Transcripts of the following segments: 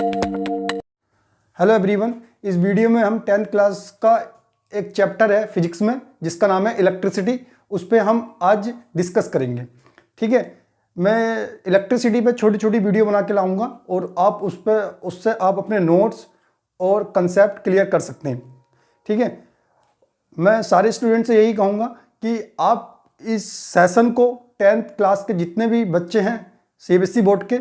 Hello everyone, इस video में हम 10th क्लास का एक चैप्टर है फिजिक्स में जिसका नाम है इलेक्ट्रिसिटी। उस पर हम आज डिस्कस करेंगे। ठीक है, मैं इलेक्ट्रिसिटी पे छोटी छोटी वीडियो बना के लाऊंगा और आप उससे आप अपने नोट्स और कंसेप्ट क्लियर कर सकते हैं। ठीक है, मैं सारे स्टूडेंट से यही कहूँगा कि आप इस सेशन को 10th क्लास के जितने भी बच्चे हैं CBSE बोर्ड के,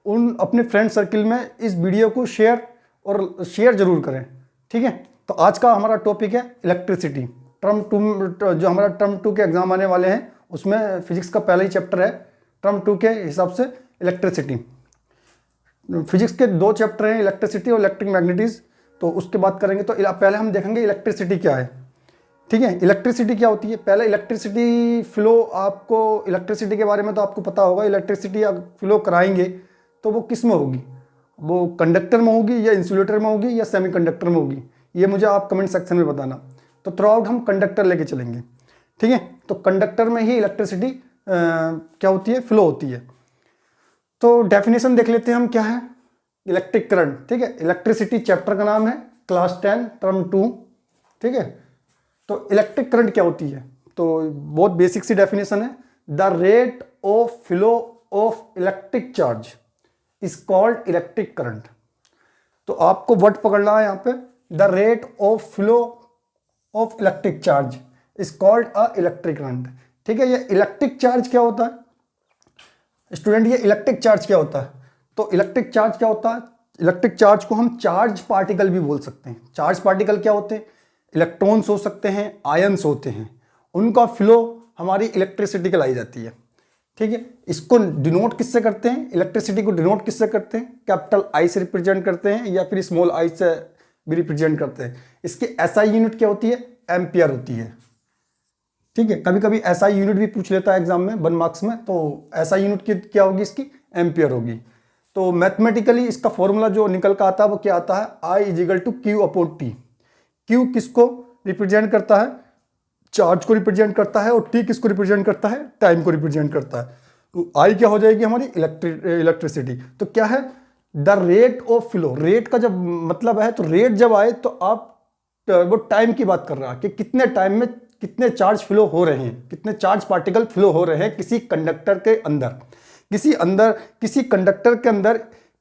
उन अपने फ्रेंड सर्किल में इस वीडियो को शेयर जरूर करें। ठीक है, तो आज का हमारा टॉपिक है इलेक्ट्रिसिटी। टर्म 2 जो हमारा टर्म 2 के एग्जाम आने वाले हैं उसमें फिजिक्स का पहला ही चैप्टर है। टर्म 2 के हिसाब से इलेक्ट्रिसिटी, फिजिक्स के 2 चैप्टर हैं, इलेक्ट्रिसिटी और इलेक्ट्रिक मैग्नेटिज्म। तो उसके बात करेंगे। तो पहले हम देखेंगे इलेक्ट्रिसिटी क्या है। ठीक है, इलेक्ट्रिसिटी क्या होती है। पहले इलेक्ट्रिसिटी फ्लो, आपको इलेक्ट्रिसिटी के बारे में तो आपको पता होगा। इलेक्ट्रिसिटी आप फ्लो कराएंगे तो वो किस में होगी, वो कंडक्टर में होगी या इंसुलेटर में होगी या सेमीकंडक्टर में होगी, ये मुझे आप कमेंट सेक्शन में बताना। तो थ्रू आउट हम कंडक्टर लेके चलेंगे। ठीक है, तो कंडक्टर में ही इलेक्ट्रिसिटी क्या होती है, फ्लो होती है। तो डेफिनेशन देख लेते हैं हम, क्या है इलेक्ट्रिक करंट। ठीक है, इलेक्ट्रिसिटी चैप्टर का नाम है, क्लास 10 टर्म 2। ठीक है, तो इलेक्ट्रिक करंट क्या होती है, तो बहुत बेसिक सी डेफिनेशन है। The rate of flow of electric charge is called electric current. तो आपको वर्ड पकड़ना है यहाँ पे, the rate of flow of electric charge is called a electric current. ठीक है, ये इलेक्ट्रिक चार्ज क्या होता है स्टूडेंट, ये इलेक्ट्रिक चार्ज क्या होता है। तो इलेक्ट्रिक चार्ज क्या होता है, इलेक्ट्रिक चार्ज को हम चार्ज पार्टिकल भी बोल सकते हैं। चार्ज पार्टिकल क्या होते हैं, इलेक्ट्रॉन्स हो सकते हैं, आयंस होते हैं, उनका फ्लो हमारी इलेक्ट्रिसिटी कहलाई जाती है। ठीक है, इसको डिनोट किससे करते हैं, इलेक्ट्रिसिटी को डिनोट किससे करते हैं, कैपिटल आई से रिप्रेजेंट करते हैं या फिर स्मॉल आई से भी रिप्रेजेंट करते हैं। इसकी एसआई यूनिट क्या होती है, एम्पियर होती है। ठीक है, कभी कभी एसआई यूनिट भी पूछ लेता है एग्जाम में 1 मार्क्स में, तो एसआई यूनिट की क्या होगी, इसकी एम्पियर होगी। तो मैथमेटिकली इसका फॉर्मूला जो निकल का आता है वो क्या आता है, I is equal to Q upon T. Q किसको रिप्रेजेंट करता है, चार्ज को रिप्रेजेंट करता है, और टी किसको रिप्रेजेंट करता है, टाइम को रिप्रेजेंट करता है। तो आई क्या हो जाएगी हमारी, इलेक्ट्रिसिटी। तो क्या है, the rate of flow. Rate का जब मतलब है, तो रेट जब आए तो आप वो टाइम की बात कर रहा है कि कितने टाइम में कितने चार्ज फ्लो हो रहे हैं, कितने चार्ज पार्टिकल फ्लो हो रहे हैं किसी कंडक्टर के अंदर, किसी कंडक्टर के अंदर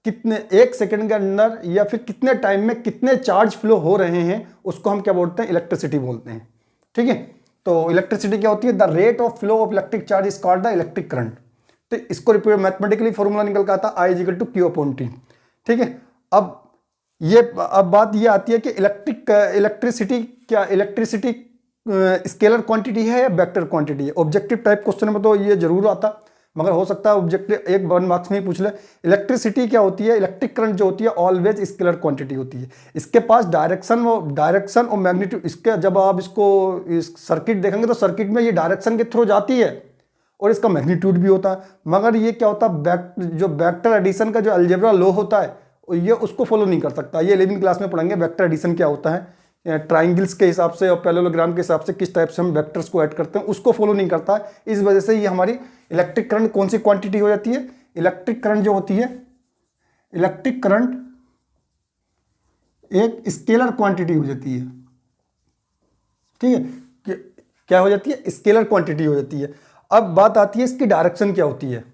कितने 1 सेकंड के अंदर या फिर कितने टाइम में कितने चार्ज फ्लो हो रहे हैं, उसको हम क्या बोलते हैं, इलेक्ट्रिसिटी बोलते हैं। ठीक है, तो इलेक्ट्रिसिटी क्या होती है, the rate of flow of electric charge is called the electric current. तो इसको मैथमेटिकली फॉर्मूला निकल का आता I is equal to Q upon T. ठीक है, अब बात ये आती है कि इलेक्ट्रिसिटी स्केलर क्वांटिटी है या वेक्टर क्वांटिटी है। ऑब्जेक्टिव टाइप क्वेश्चन में तो ये जरूर आता, मगर हो सकता है ऑब्जेक्टिव 1 मार्क्स में ही पूछ ले। इलेक्ट्रिसिटी क्या होती है, इलेक्ट्रिक करंट जो होती है ऑलवेज स्केलर क्वांटिटी होती है। इसके पास डायरेक्शन और मैग्नीट्यूड, इसके जब आप इस सर्किट देखेंगे तो सर्किट में ये डायरेक्शन के थ्रू जाती है और इसका मैग्नीट्यूड भी होता है। मगर ये क्या होता है, जो वेक्टर एडिशन का जो अलजेब्रा लॉ होता है ये उसको फॉलो नहीं कर सकता। ये 11वीं क्लास में पढ़ेंगे वेक्टर एडिशन क्या होता है, ट्राइंगल्स के हिसाब से और पैरेललोग्राम के हिसाब से किस टाइप से हम वेक्टर्स को ऐड करते हैं, उसको फॉलो नहीं करता है। इस वजह से ये हमारी इलेक्ट्रिक करंट कौन सी क्वांटिटी हो जाती है, इलेक्ट्रिक करंट जो होती है, इलेक्ट्रिक करंट एक स्केलर क्वांटिटी हो जाती है। ठीक है, क्या हो जाती है, स्केलर क्वांटिटी हो जाती है। अब बात आती है इसकी डायरेक्शन क्या होती है,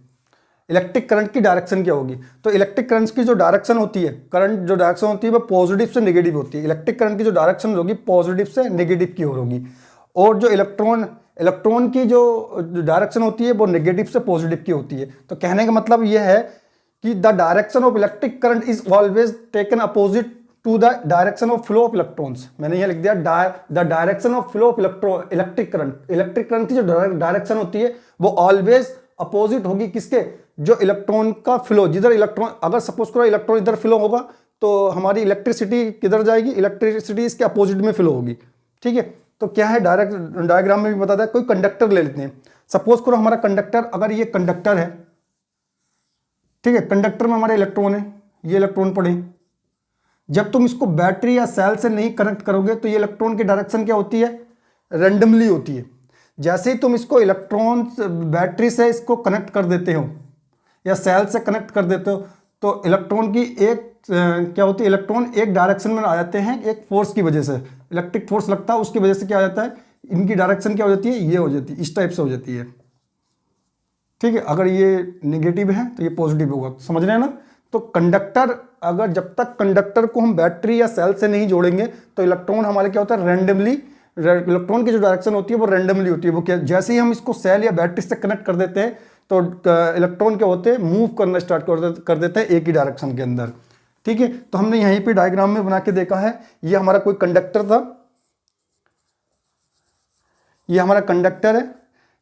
इलेक्ट्रिक करंट की डायरेक्शन क्या होगी। तो इलेक्ट्रिक करंट की जो डायरेक्शन होती है, करंट जो डायरेक्शन होती है वो पॉजिटिव से नेगेटिव होती है। इलेक्ट्रिक करंट की जो डायरेक्शन होगी पॉजिटिव से नेगेटिव की ओर होगी, और जो इलेक्ट्रॉन की जो डायरेक्शन होती है वो नेगेटिव से पॉजिटिव की होती है। तो कहने का मतलब यह है कि the direction of electric current is always taken opposite to the direction of flow of electrons. मैंने यह लिख दिया, the direction of flow of electric current की जो डायरेक्शन होती है वो ऑलवेज अपोजिट होगी किसके, जो इलेक्ट्रॉन का फ्लो, जिधर इलेक्ट्रॉन, अगर सपोज करो इलेक्ट्रॉन इधर फ्लो होगा तो हमारी इलेक्ट्रिसिटी किधर जाएगी, इलेक्ट्रिसिटी इसके अपोजिट में फ्लो होगी। ठीक है, तो क्या है, डायरेक्ट डायग्राम में भी बताता है। कोई कंडक्टर ले लेते हैं, सपोज करो हमारा कंडक्टर, अगर ये कंडक्टर है, ठीक है, कंडक्टर में हमारे इलेक्ट्रॉन है, ये इलेक्ट्रॉन पड़े। जब तुम इसको बैटरी या सेल से नहीं कनेक्ट करोगे तो ये इलेक्ट्रॉन की डायरेक्शन क्या होती है, रैंडमली होती है। जैसे ही तुम इसको इलेक्ट्रॉन बैटरी से इसको कनेक्ट कर देते हो या सेल से कनेक्ट कर देते हो तो इलेक्ट्रॉन की एक क्या होती है, इलेक्ट्रॉन एक डायरेक्शन में आ जाते हैं एक फोर्स की वजह से, इलेक्ट्रिक फोर्स लगता है उसकी वजह से क्या हो जाता है, इनकी डायरेक्शन क्या हो जाती है, ये हो जाती है, इस टाइप से हो जाती है। ठीक है, अगर ये नेगेटिव है तो ये पॉजिटिव होगा, समझ रहे हैं ना। तो कंडक्टर, अगर जब तक कंडक्टर को हम बैटरी या सेल से नहीं जोड़ेंगे तो इलेक्ट्रॉन हमारे क्या होता है, रैंडमली, इलेक्ट्रॉन की जो डायरेक्शन होती है वो रैंडमली होती है। वो क्या, जैसे ही हम इसको सेल या बैटरी से कनेक्ट कर देते हैं तो इलेक्ट्रॉन क्या होते हैं, मूव करना स्टार्ट कर देते हैं एक ही डायरेक्शन के अंदर। ठीक है, तो हमने यहीं पे डायग्राम में बना के देखा है, ये हमारा कोई कंडक्टर था, ये हमारा कंडक्टर है,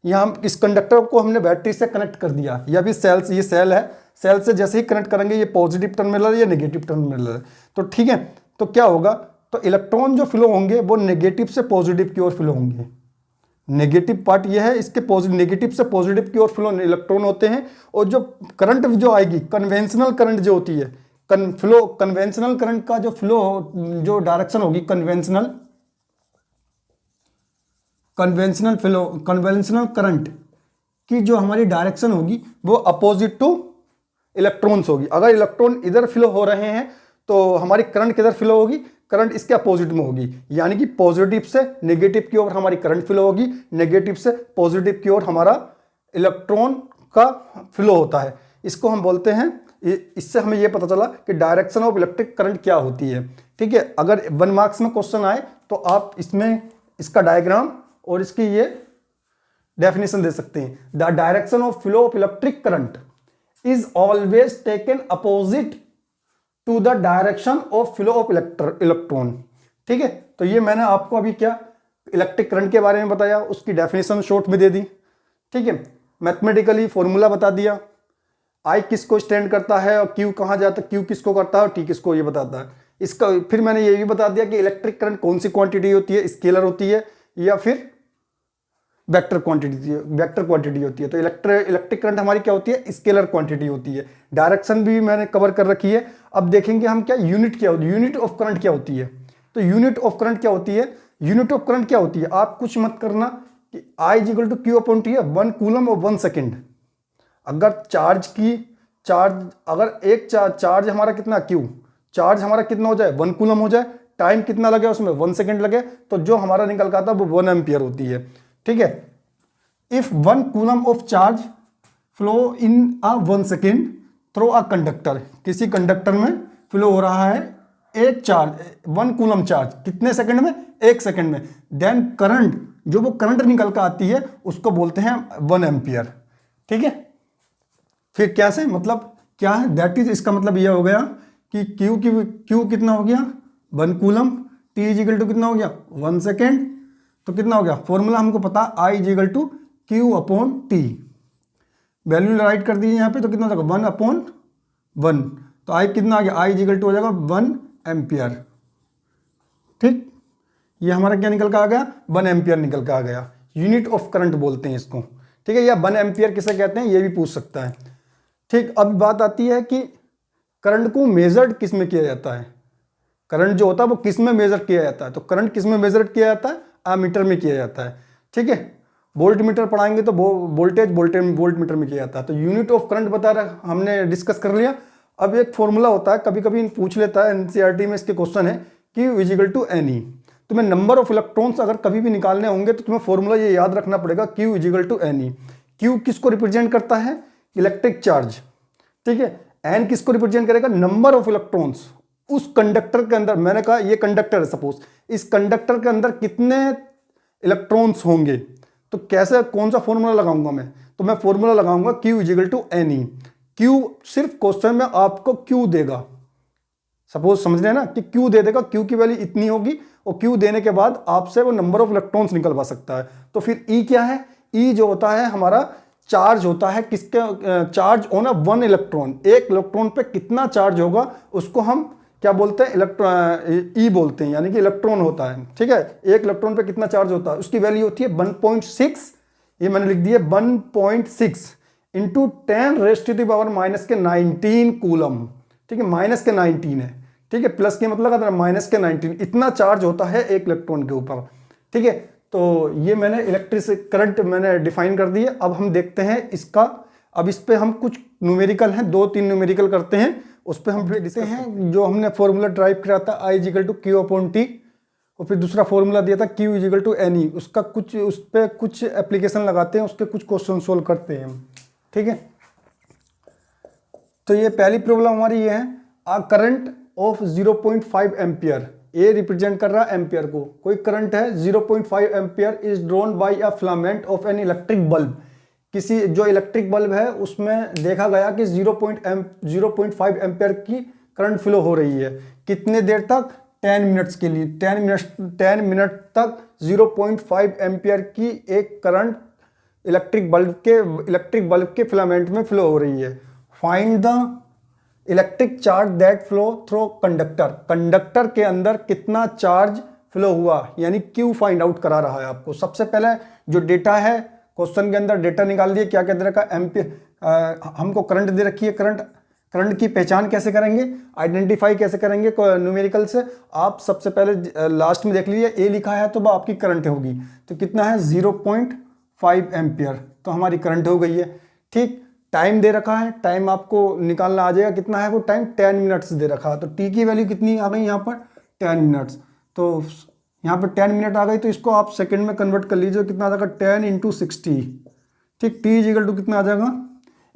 यहाँ इस कंडक्टर को हमने बैटरी से कनेक्ट कर दिया, या भी सेल से, ये सेल है, सेल से जैसे ही कनेक्ट करेंगे ये पॉजिटिव टर्मिनल है या नेगेटिव टर्मिनल है। तो ठीक है, तो क्या होगा, तो इलेक्ट्रॉन जो फ्लो होंगे वो नेगेटिव से पॉजिटिव की ओर फ्लो होंगे। नेगेटिव पार्ट ये है, इसके नेगेटिव से पॉजिटिव की ओर फ्लो इलेक्ट्रॉन होते हैं। और जो करंट जो आएगी, कन्वेंशनल करंट जो होती है, कन्वेंशनल करंट का जो फ्लो, जो डायरेक्शन होगी, कन्वेंशनल करंट की जो हमारी डायरेक्शन होगी वो अपोजिट टू इलेक्ट्रॉन्स होगी। अगर इलेक्ट्रॉन इधर फ्लो हो रहे हैं तो हमारी करंट किधर फ्लो होगी, करंट इसके अपोजिट में होगी, यानी कि पॉजिटिव से नेगेटिव की ओर हमारी करंट फ्लो होगी, नेगेटिव से पॉजिटिव की ओर हमारा इलेक्ट्रॉन का फ्लो होता है। इसको हम बोलते हैं, इससे हमें यह पता चला कि डायरेक्शन ऑफ इलेक्ट्रिक करंट क्या होती है। ठीक है, अगर 1 मार्क्स में क्वेश्चन आए तो आप इसमें इसका डायग्राम और इसकी ये डेफिनेशन दे सकते हैं। The direction of flow of electric current is always taken opposite to the direction of flow of electron. ठीक है, तो ये मैंने आपको अभी क्या इलेक्ट्रिक करंट के बारे में बताया, उसकी डेफिनेशन शॉर्ट में दे दी। ठीक है, मैथमेटिकली फॉर्मूला बता दिया, आई किसको स्टैंड करता है और क्यू कहाँ जाता है, क्यू किसको करता है और टी किसको ये बताता है। इसका फिर मैंने ये भी बता दिया कि इलेक्ट्रिक करंट कौन सी क्वांटिटी होती है, स्केलर होती है या फिर वेक्टर क्वांटिटी होती है। तो इलेक्ट्रिक करंट हमारी क्या होती है, स्केलर क्वांटिटी होती है। डायरेक्शन भी मैंने कवर कर रखी है। अब देखेंगे हम क्या यूनिट क्या होती है, यूनिट ऑफ करंट क्या होती है। तो यूनिट ऑफ करंट क्या होती है, यूनिट ऑफ करंट क्या होती है, आप कुछ मत करना कि I equal to Q upon t है, 1 कूलम और 1 सेकेंड। अगर अगर एक चार्ज हमारा कितना क्यू, चार्ज हमारा कितना हो जाए 1 कूलम हो जाए, टाइम कितना लगे उसमें 1 सेकेंड लगे, तो जो हमारा निकल का आता है वो 1 एम्पियर होती है। ठीक है, if 1 coulomb of charge flow in a 1 second through a conductor, किसी कंडक्टर में फ्लो हो रहा है एक चार्ज, 1 कूलम चार्ज, कितने सेकंड में, 1 सेकंड में, देन करंट, जो वो करंट निकल कर आती है उसको बोलते हैं 1 एम्पियर। ठीक है, फिर क्या से मतलब क्या है, दैट इज, इसका मतलब यह हो गया कि क्यू कितना हो गया 1 coulomb, t is equal to कितना हो गया 1 सेकेंड, तो कितना हो गया, फॉर्मूला हमको पता, I is equal to Q upon T, value write कर दी यहाँ पे, तो कितना हो जाएगा 1 अपॉन 1, तो आई कितना आ गया, आई इज इक्वल टू हो जाएगा 1 एम्पियर। ठीक, ये हमारा क्या निकल के आ गया, 1 एम्पियर निकल के आ गया, यूनिट ऑफ करंट बोलते हैं इसको। ठीक है, या 1 एम्पियर किसे कहते हैं ये भी पूछ सकता है। ठीक, अब बात आती है कि करंट को मेजर्ड किस में किया जाता है, करंट जो होता है वो किस में मेजर किया जाता है, तो करंट किस में मेजर किया जाता है, एमीटर में किया जाता है। ठीक है, वोल्ट मीटर पढ़ाएंगे तो वोल्ट मीटर में किया जाता है। तो यूनिट ऑफ करंट बता रहा, हमने डिस्कस कर लिया। अब एक फॉर्मूला होता है, कभी कभी पूछ लेता है एनसीईआरटी में, इसके क्वेश्चन है Q is equal to n e. तुम्हें नंबर ऑफ इलेक्ट्रॉन्स अगर कभी भी निकालने होंगे तो तुम्हें फॉर्मूला ये याद रखना पड़ेगा, Q is equal to n e. Q किसको रिप्रेजेंट करता है, इलेक्ट्रिक चार्ज। ठीक है, एन किसको रिप्रेजेंट करेगा, नंबर ऑफ इलेक्ट्रॉन्स उस कंडक्टर के अंदर। मैंने कहा ये कंडक्टर है, सपोज इस कंडक्टर के अंदर कितने इलेक्ट्रॉन्स होंगे, तो कैसे, कौन सा फॉर्मूला लगाऊंगा मैं, तो मैं फॉर्मूला लगाऊंगा Q is equal to n e. Q सिर्फ क्वेश्चन में आपको Q देगा, सपोज समझ रहे हैं ना कि Q दे देगा, Q की वैल्यू इतनी होगी और Q देने के बाद आपसे वो नंबर ऑफ इलेक्ट्रॉन्स निकलवा सकता है। तो फिर E क्या है, E जो होता है हमारा चार्ज होता है, किसके, चार्ज ऑन अ 1 इलेक्ट्रॉन, एक इलेक्ट्रॉन पे कितना चार्ज होगा उसको हम क्या बोलते हैं, ई बोलते हैं, यानी कि इलेक्ट्रॉन होता है। ठीक है, एक इलेक्ट्रॉन पे कितना चार्ज होता है, उसकी वैल्यू होती है 1.6, ये मैंने लिख दिया 1.6 इंटू 10⁻⁻⁹ कूलम। ठीक है, माइनस के 19 है, ठीक है, प्लस के मतलब माइनस के 19, इतना चार्ज होता है एक इलेक्ट्रॉन के ऊपर। ठीक है, तो ये मैंने इलेक्ट्रिक करंट मैंने डिफाइन कर दिए। अब हम देखते हैं इसका, अब इस पे हम कुछ न्यूमेरिकल हैं, 2-3 न्यूमेरिकल करते हैं, उस पर हम देखते हैं। जो हमने फॉर्मूला ड्राइव किया था I is equal to Q upon t, और फिर दूसरा फॉर्मूला दिया था Q is equal to n e, उसका कुछ उस पर कुछ एप्लीकेशन लगाते हैं, उसके कुछ क्वेश्चन सोल्व करते हैं हम, ठीक है। तो ये पहली प्रॉब्लम हमारी ये है, आ करंट ऑफ 0.5 एम्पियर, ये रिप्रेजेंट कर रहा है एम्पियर को। कोई करंट है 0.5 ampere is drawn bye a filament of an electric bulb, किसी जो इलेक्ट्रिक बल्ब है उसमें देखा गया कि 0.5 एम्पियर की करंट फ्लो हो रही है। कितने देर तक? 10 मिनट्स के लिए। 10 मिनट तक 0.5 एम्पियर की एक करंट इलेक्ट्रिक बल्ब के फिलामेंट में फ्लो हो रही है। Find the electric charge that flow through conductor, conductor के अंदर कितना चार्ज फ्लो हुआ, यानी क्यू फाइंड आउट करा रहा है आपको। सबसे पहले जो डेटा है, क्वेश्चन के अंदर डेटा निकाल दिए, क्या क्या दे रखा है, एम्पियर, हमको करंट दे रखी है। करंट की पहचान कैसे करेंगे, आइडेंटिफाई कैसे करेंगे न्यूमेरिकल से? आप सबसे पहले लास्ट में देख लीजिए, ए लिखा है तो वो आपकी करंट होगी। तो कितना है? 0.5 एम्पियर, तो हमारी करंट हो गई है, ठीक। टाइम दे रखा है, टाइम आपको निकालना आ जाएगा, कितना है वो टाइम? 10 मिनट्स दे रखा है। तो टी की वैल्यू कितनी आ गई यहाँ पर? 10 मिनट्स। तो यहाँ पर 10 मिनट आ गई, तो इसको आप सेकंड में कन्वर्ट कर लीजिए, कितना आ जाएगा? 10 × 60, ठीक। टी इज इक्वल टू कितना आ जाएगा?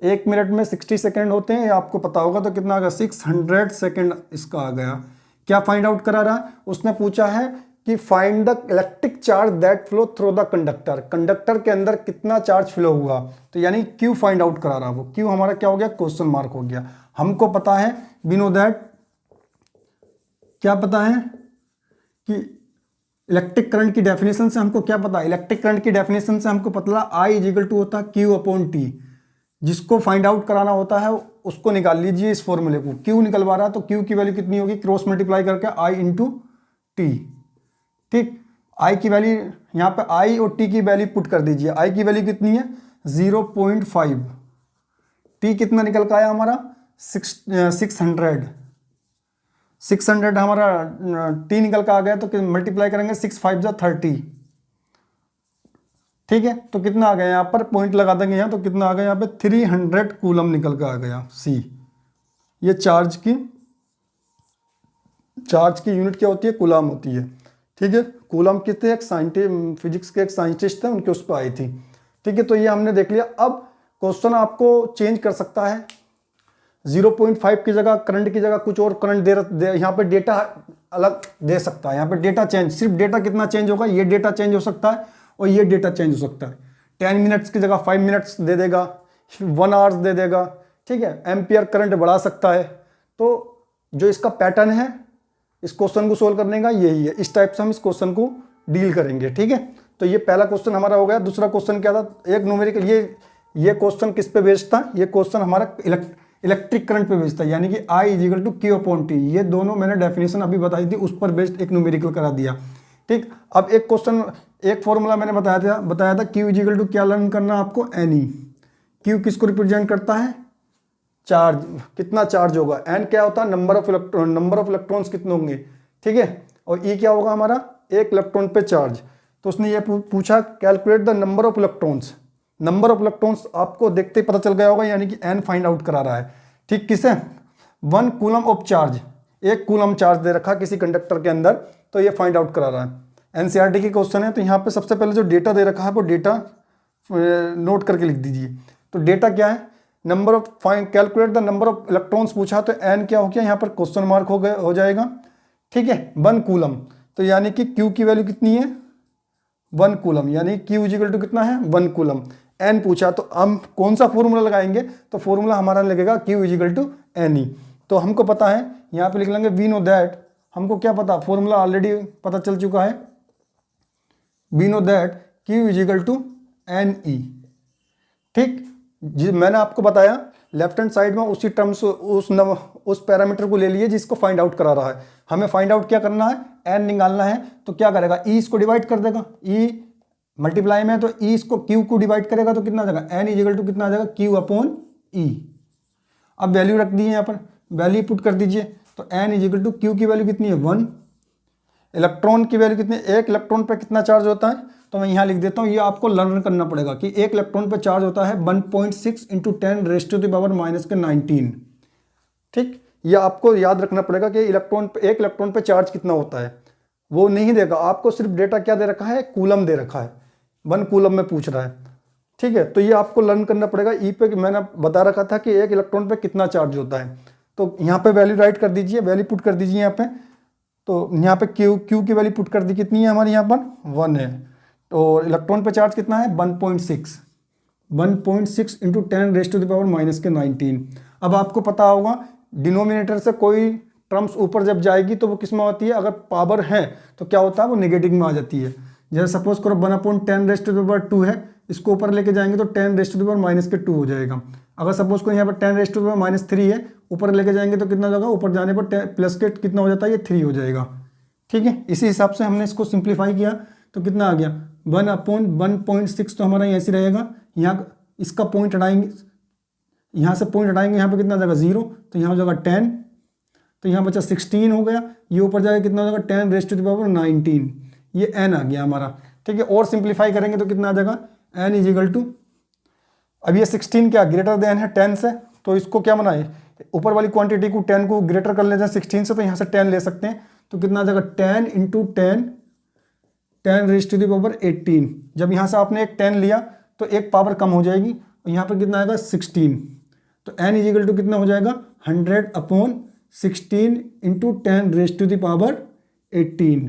1 मिनट में 60 सेकेंड होते हैं, ये आपको पता होगा। तो कितना आ गया? 600 सेकेंड इसका आ गया। क्या फाइंड आउट करा रहा है? उसने पूछा है कि find the electric charge that flow through the conductor, conductor के अंदर कितना चार्ज फ्लो हुआ। तो यानी क्यू फाइंड आउट करा रहा, वो क्यू हमारा क्या हो गया? क्वेश्चन मार्क हो गया। हमको पता है, वी नो दैट, क्या पता है कि इलेक्ट्रिक करंट की डेफिनेशन से हमको क्या पता है? इलेक्ट्रिक करंट की डेफिनेशन से हमको पता I इज इक्वल टू होता है Q अपॉन टी। जिसको फाइंड आउट कराना होता है उसको निकाल लीजिए इस फॉर्मूले को। Q निकलवा रहा है तो Q की वैल्यू कितनी होगी? क्रॉस मल्टीप्लाई करके I इंटू टी, ठीक। I की वैल्यू यहाँ पे I और T की वैल्यू पुट कर दीजिए। I की वैल्यू कितनी है? 0.5। T कितना निकल का आया हमारा? 600 हमारा T निकल का आ गया, तो मल्टीप्लाई करेंगे 6 5 जा 30, ठीक है। तो कितना आ गया यहाँ पर? पॉइंट लगा देंगे यहाँ, तो कितना आ गया यहाँ पे? 300 कूलम निकल का आ गया। सी, ये चार्ज की यूनिट क्या होती है? कूलम होती है, ठीक है। कूलम कितने? एक साइंटिस्ट, फिजिक्स के एक साइंटिस्ट थे, उनके उस पर आई थी, ठीक है। तो ये हमने देख लिया। अब क्वेश्चन आपको चेंज कर सकता है, 0.5 की जगह, करंट की जगह कुछ और करंट दे यहाँ पे डेटा अलग दे सकता है। यहाँ पे डेटा चेंज, सिर्फ डेटा कितना चेंज होगा? ये डेटा चेंज हो सकता है और ये डेटा चेंज हो सकता है। 10 मिनट्स की जगह 5 मिनट्स दे देगा, 1 आवर्स दे देगा, ठीक है। एम्पियर करंट बढ़ा सकता है। तो जो इसका पैटर्न है इस क्वेश्चन को सोल्व करने का यही है। इस टाइप से हम इस क्वेश्चन को डील करेंगे, ठीक है। तो ये पहला क्वेश्चन हमारा हो गया। दूसरा क्वेश्चन क्या था? एक न्यूमेरिकल, ये क्वेश्चन किस पे बेस्ड था? ये क्वेश्चन हमारा इलेक्ट्रिक करंट पे बेस्ड था, यानी कि I is equal to Q upon t. ये दोनों मैंने डेफिनेशन अभी बताई थी, उस पर बेस्ड एक न्यूमेरिकल करा दिया, ठीक। अब एक क्वेश्चन, एक फॉर्मूला मैंने बताया था Q इज इक्वल टू क्या लर्न करना आपको? Ne। Q किसको रिप्रेजेंट करता है? चार्ज, कितना चार्ज होगा। N क्या होता है? नंबर ऑफ इलेक्ट्रॉन्स कितने होंगे, ठीक है। और E क्या होगा हमारा? एक इलेक्ट्रॉन पे चार्ज। तो उसने ये पूछा calculate the number of electrons. Number of electrons आपको देखते ही पता चल गया होगा, यानी कि N फाइंड आउट करा रहा है, ठीक। किसे? 1 coulomb of charge, 1 coulomb charge दे रखा किसी कंडक्टर के अंदर, तो ये फाइंड आउट करा रहा है। NCERT की क्वेश्चन है, तो यहाँ पे सबसे पहले जो डेटा दे रखा है वो डेटा नोट करके लिख दीजिए। तो डेटा क्या है? Number of calculate the number of electrons पूछा, तो N क्या हो गया यहाँ पर? क्वेश्चन मार्क हो जाएगा, ठीक है। 1 कूलम, तो यानी कि Q की वैल्यू कितनी है? 1 कूलम, यानी Q इज इक्वल टू कितना है? 1 कूलम। N पूछा, तो हम कौन सा फॉर्मूला लगाएंगे? तो फॉर्मूला हमारा लगेगा Q is equal to Ne। तो हमको पता है, यहाँ पे लिख लेंगे वी नो दैट, हमको क्या पता? फॉर्मूला ऑलरेडी पता चल चुका है। We know that Q is equal to Ne, ठीक। मैंने आपको बताया लेफ्ट हैंड साइड में उसी टर्म्स उस पैरामीटर को ले लिए जिसको फाइंड आउट करा रहा है। हमें फाइंड आउट क्या करना है? N निकालना है। तो क्या करेगा? E इसको डिवाइड कर देगा, E मल्टीप्लाई में है तो E इसको Q को डिवाइड करेगा, तो कितना आ जाएगा? N इज इक्वल टू कितना आ जाएगा? Q upon E। अब वैल्यू रख दी है यहाँ पर, वैल्यू पुट कर दीजिए। तो N is equal to Q की वैल्यू कितनी है? 1। इलेक्ट्रॉन की वैल्यू कितनी? एक इलेक्ट्रॉन पर कितना चार्ज होता है? तो मैं यहाँ लिख देता हूँ, ये आपको लर्न करना पड़ेगा कि एक इलेक्ट्रॉन पर चार्ज होता है 1.6 × 10⁻⁻⁹, ठीक। ये आपको याद रखना पड़ेगा कि एक इलेक्ट्रॉन पे चार्ज कितना होता है, वो नहीं देगा आपको, सिर्फ डेटा क्या दे रखा है, कूलम दे रखा है, 1 कूलम में पूछ रहा है। ठीक है, तो ये आपको लर्न करना पड़ेगा। ई पे मैंने बता रखा था कि एक इलेक्ट्रॉन पे कितना चार्ज होता है, तो यहाँ पे वैल्यू राइट कर दीजिए, वैल्यू पुट कर दीजिए यहाँ पे। तो यहाँ पे क्यू की वैल्यू पुट कर दी, कितनी है हमारी यहाँ पर 1 है। तो इलेक्ट्रॉन पे चार्ज कितना है 1.6 इंटू 10⁻⁻⁻19। अब आपको पता होगा डिनोमिनेटर से कोई टर्म्स ऊपर जब जाएगी तो वो किस में होती है, अगर पावर है तो क्या होता है, वो नेगेटिव में आ जाती है। जैसे सपोज करो 1/10⁻² है, इसको ऊपर लेके जाएंगे तो 10⁻⁻2 हो जाएगा। अगर सपोज को यहाँ पर 10⁻³ है, ऊपर लेके जाएंगे तो कितना हो जाएगा, ऊपर जाने पर प्लस के कितना हो जाता है, ये 3 हो जाएगा। ठीक है, इसी हिसाब से हमने इसको सिंप्लीफाई किया तो कितना आ गया 1/1.6, तो हमारा ऐसे रहेगा। यहाँ इसका पॉइंट हटाएंगे, यहाँ से पॉइंट हटाएंगे, यहाँ पे कितना आ जाएगा 0, तो यहाँ हो जाएगा 10, तो यहाँ बचा 16 हो गया। ये ऊपर जाएगा कितना हो जाएगा 10⁻⁹, ये n आ गया हमारा। ठीक है, और सिंप्लीफाई करेंगे तो कितना आ जाएगा n = अब ये 16 क्या ग्रेटर देन है 10 से, तो इसको क्या बनाए, ऊपर वाली क्वांटिटी को 10 को ग्रेटर कर लेते हैं 16 से, तो यहाँ से 10 ले सकते हैं। तो कितना आ जाएगा 10 × 10⁻18। जब यहाँ से आपने एक 10 लिया तो एक पावर कम हो जाएगी, और यहाँ पर कितना आएगा 16, तो n = कितना हो जाएगा 100/16 × 10⁻18।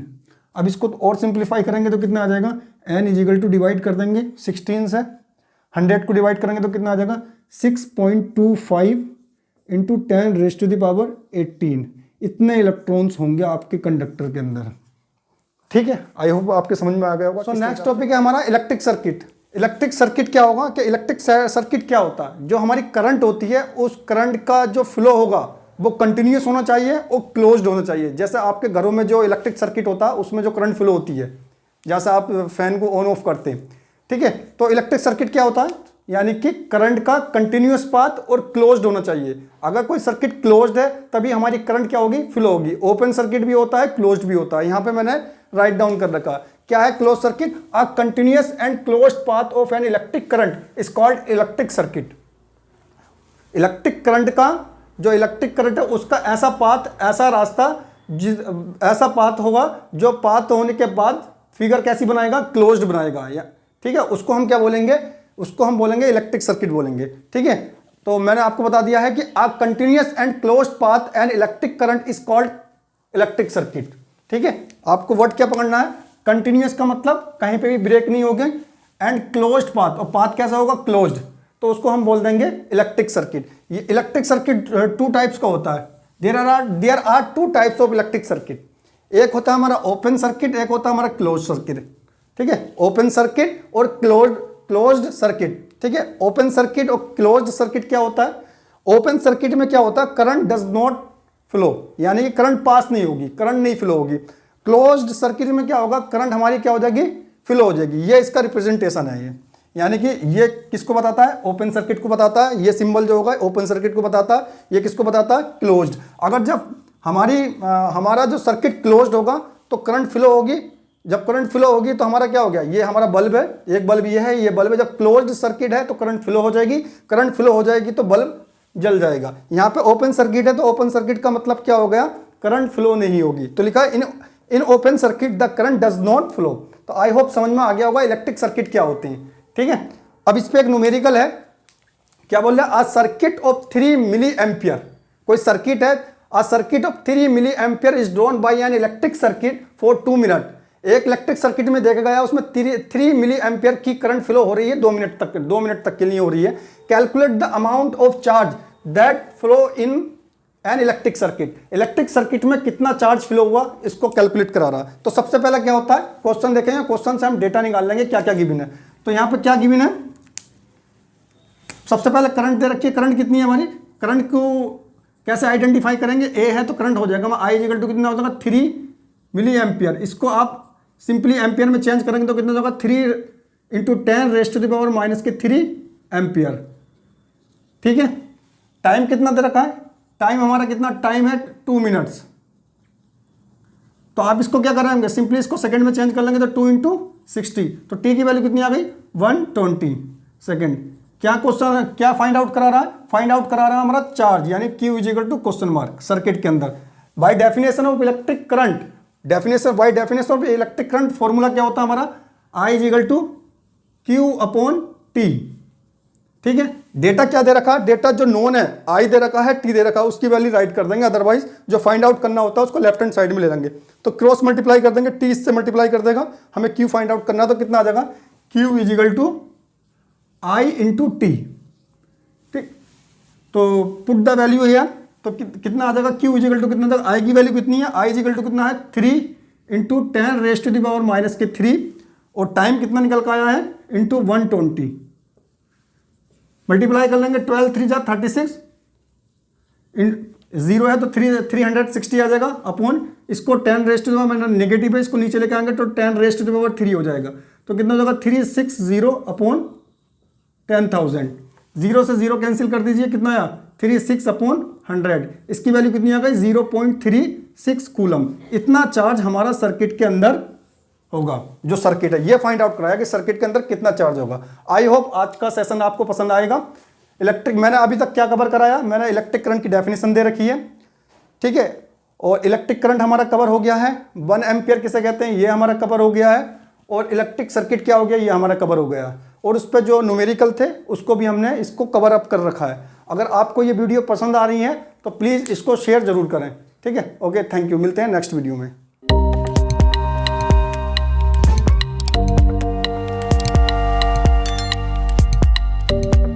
अब इसको और सिंप्लीफाई करेंगे तो कितना आ जाएगा, n = डिवाइड कर देंगे 16 से, 100 को डिवाइड करेंगे तो कितना आ जाएगा 6.25 × 10⁻18। इतने इलेक्ट्रॉन्स होंगे आपके कंडक्टर के अंदर। ठीक है, आई होप आपके समझ में आ गया होगा। सो नेक्स्ट टॉपिक है हमारा इलेक्ट्रिक सर्किट। इलेक्ट्रिक सर्किट क्या होगा, कि इलेक्ट्रिक सर्किट क्या होता है, जो हमारी करंट होती है उस करंट का जो फ्लो होगा वो कंटिन्यूस होना चाहिए और क्लोज्ड होना चाहिए। जैसे आपके घरों में जो इलेक्ट्रिक सर्किट होता है उसमें जो करंट फ्लो होती है, जैसे आप फैन को ऑन ऑफ करते हैं। ठीक है, तो इलेक्ट्रिक सर्किट क्या होता है, यानी कि करंट का कंटिन्यूस पाथ और क्लोज्ड होना चाहिए। अगर कोई सर्किट क्लोज्ड है तभी हमारी करंट क्या होगी, फ्लो होगी। ओपन सर्किट भी होता है, क्लोज्ड भी होता है। यहाँ पे मैंने राइट डाउन कर रखा, क्या है close circuit, a continuous and closed path of an electric current is called electric circuit. Electric current का जो इलेक्ट्रिक करंट है उसका ऐसा पाथ, ऐसा रास्ता, ऐसा पाथ होगा जो पाथ होने के बाद फिगर कैसी बनाएगा, क्लोज्ड बनाएगा। ठीक है, उसको हम क्या बोलेंगे, उसको हम बोलेंगे इलेक्ट्रिक सर्किट बोलेंगे। ठीक है, तो मैंने आपको बता दिया है कि a continuous and closed path and electric current is called electric circuit. ठीक है, आपको वर्ड क्या पकड़ना है, कंटिन्यूस का मतलब कहीं पे भी ब्रेक नहीं होगी, एंड क्लोज्ड पाथ, और पाथ कैसा होगा, क्लोज्ड, तो उसको हम बोल देंगे इलेक्ट्रिक सर्किट। ये इलेक्ट्रिक सर्किट 2 टाइप्स का होता है। There are 2 types of electric circuit. एक होता है हमारा ओपन सर्किट, एक होता है हमारा क्लोज सर्किट। ठीक है, ओपन सर्किट और क्लोज्ड सर्किट। ठीक है, ओपन सर्किट और क्लोज्ड सर्किट क्या होता है, ओपन सर्किट में क्या होता है, करंट डज नॉट फ्लो, यानी कि करंट पास नहीं होगी, करंट नहीं फ्लो होगी। क्लोज्ड सर्किट में क्या होगा, करंट हमारी क्या हो जाएगी, फ्लो हो जाएगी। ये इसका रिप्रेजेंटेशन है। ये यानी कि ये किसको बताता है, ओपन सर्किट को बताता है। ये सिंबल जो होगा ओपन सर्किट को बताता है, ये किसको बताता है, क्लोज्ड। अगर जब हमारा जो सर्किट क्लोज्ड होगा तो करंट फ्लो होगी। जब करंट फ्लो होगी तो हमारा क्या हो गया, ये हमारा बल्ब है, एक बल्ब ये है, ये बल्ब है। जब क्लोज्ड सर्किट है तो करंट फ्लो हो जाएगी, करंट फ्लो हो जाएगी तो बल्ब जल जाएगा। यहाँ पे ओपन सर्किट है तो ओपन सर्किट का मतलब क्या हो गया, करंट फ्लो नहीं होगी। तो लिखा है in open circuit the current does not flow. तो आई होप समझ में आ गया होगा इलेक्ट्रिक सर्किट क्या होते हैं। ठीक है, अब इस पे एक न्यूमेरिकल है, क्या बोल रहा है, a circuit of 3 milli ampere. कोई सर्किट है, a circuit of 3 milli ampere is drawn by an electric circuit for 2 minute. एक इलेक्ट्रिक सर्किट में देखा गया उसमें 3 मिली एम्पियर की करंट फ्लो हो रही है 2 मिनट तक के लिए हो रही है। Calculate the amount of charge that flow in an electric circuit. Electric circuit में कितना चार्ज फ्लो हुआ इसको कैलकुलेट करा रहा है। तो सबसे पहला क्या होता है, क्वेश्चन देखेंगे, क्वेश्चन से हम डेटा निकाल लेंगे क्या क्या गिवन है। तो यहाँ पर क्या गिवन है, सबसे पहले करंट दे रखी है, करंट कितनी है हमारी, करंट को कैसे आइडेंटिफाई करेंगे, ए है तो करंट हो जाएगा आई इक्वल टू कितना हो जाएगा 3 मिली एम्पियर। इसको आप सिंपली एम्पियर में चेंज करेंगे तो कितना होगा 3 × 10⁻³ एम्पियर। ठीक है, टाइम कितना दे रखा है, टाइम हमारा कितना टाइम है 2 मिनट्स। तो आप इसको क्या करेंगे, सिंपली इसको सेकंड में चेंज कर लेंगे तो 2 × 60, तो टी की वैल्यू कितनी आ गई 120 सेकंड। क्या क्वेश्चन है, क्या फाइंड आउट करा रहा है, फाइंड आउट करा रहा है हमारा चार्ज, यानी Q is equal to question mark circuit के अंदर। By definition of electric current, by definition of electric current formula क्या होता है हमारा, I is equal to Q upon T। ठीक है, डेटा क्या दे रखा है, डेटा जो नोन है I दे रखा है, T दे रखा है, उसकी वैल्यू राइट कर देंगे, अदरवाइज जो फाइंड आउट करना होता है उसको लेफ्ट हैंड साइड में ले लेंगे। तो क्रॉस मल्टीप्लाई कर देंगे, T इससे मल्टीप्लाई कर देगा, हमें Q फाइंड आउट करना, तो कितना आ जाएगा, Q is equal to I into t. ठीक, तो पुट द वैल्यू है, तो कितना आ जाएगा, Q इज इक्वल टू कितना आ जाएगा, I की वैल्यू कितनी है, I इज इक्वल टू कितना है 3 into 10 raise to the power minus के 3, और टाइम कितना निकल के आया है इंटू 120। मल्टीप्लाई कर लेंगे, 12 3 जा 36, जीरो है तो 360 आ जाएगा, अपॉन इसको 10 raise to the power negative है, इसको नीचे लेके आएंगे तो 10 रेज टू द पावर 3 हो जाएगा। तो कितना हो जाएगा 360 अपॉन 10,000। जीरो से जीरो कैंसिल कर दीजिए, कितना आया 36 अपॉन 100। इसकी वैल्यू कितनी आ गई 0.36 कूलम। इतना चार्ज हमारा सर्किट के अंदर होगा। जो सर्किट है ये फाइंड आउट कराया कि सर्किट के अंदर कितना चार्ज होगा। आई होप आज का सेशन आपको पसंद आएगा। इलेक्ट्रिक मैंने अभी तक क्या कवर कराया, मैंने इलेक्ट्रिक करंट की डेफिनेशन दे रखी है, ठीक है, और इलेक्ट्रिक करंट हमारा कवर हो गया है, 1 एम्पियर किसे कहते हैं ये हमारा कवर हो गया है, और इलेक्ट्रिक सर्किट क्या हो गया ये हमारा कवर हो गया, और उस पर जो न्यूमेरिकल थे उसको भी हमने इसको कवर अप कर रखा है। अगर आपको ये वीडियो पसंद आ रही है तो प्लीज़ इसको शेयर जरूर करें, ठीक है। ओके, थैंक यू, मिलते हैं नेक्स्ट वीडियो में।